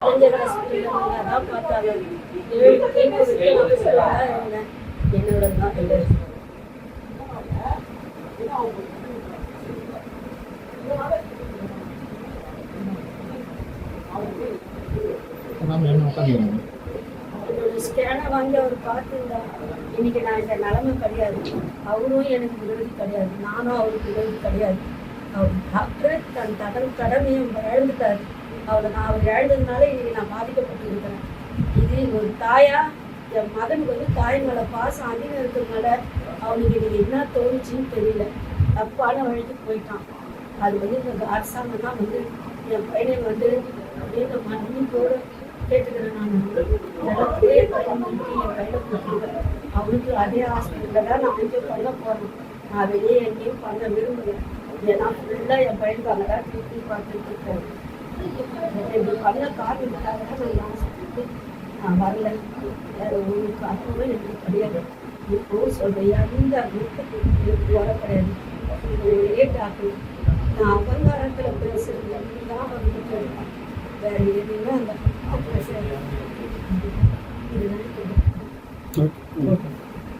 அதான் பார்த்தாங்க 7 இருந்தேன். என்னோட தான் ஸ்கேனை வாங்கி அவர் பார்த்துருந்தா இன்னைக்கு நான் இந்த நிலைமை கிடையாது. அவரும் எனக்கு விரோதி கிடையாது, நானும் அவருக்கு விரோதி கிடையாது. அவர் டாக்டர் தன் கடமையை இழந்துட்டாரு. அவர் இழந்ததுனால இன்னைக்கு நான் பாதிக்கப்பட்டு இருக்கிறேன். இது ஒரு தாயா என் மகனுக்கு தாய் மேலே பாசம் அதிகம் இருக்கிறதுனால அவனுக்கு இன்னைக்கு என்ன தோணுச்சுன்னு தெரியல. தப்பான வழிக்கு போயிட்டான். அது இந்த அரசாங்கம் தான் என் பையனை அப்படின்னு மன்னிப்போடு கேட்டுக்கிறேன். நான் நிலத்திலே பயன்படுத்தி என் பையனை கொடுத்துருக்கேன். அவனுக்கு அதே ஹாஸ்பிட்டலில் தான் நான் என்ஜாய் பண்ண போகிறேன். நான் வெளியே எங்கேயும் பண்ண விரும்புகிறேன். ஏன்னா ஃபுல்லாக என் பையனுக்கு அங்கே தான் ட்ரீட்மெண்ட் பார்த்துட்டு இருக்கேன். இப்படி பண்ண காரணத்துக்காக தான் நான் ஹாஸ்பிட்டலுக்கு நான் வரல. வேறு ஒரு காரணமும் எனக்கு கிடையாது. இப்போ சொல்கிறேன், எந்த எனக்கு வர கிடையாது. லேட் ஆகும். நான் அகங்காரத்தில் பேசுகிறது தான் வந்துட்டு இருக்கேன். வேறு எதுவுமே அந்த பேசுகிறேன். இதுதான்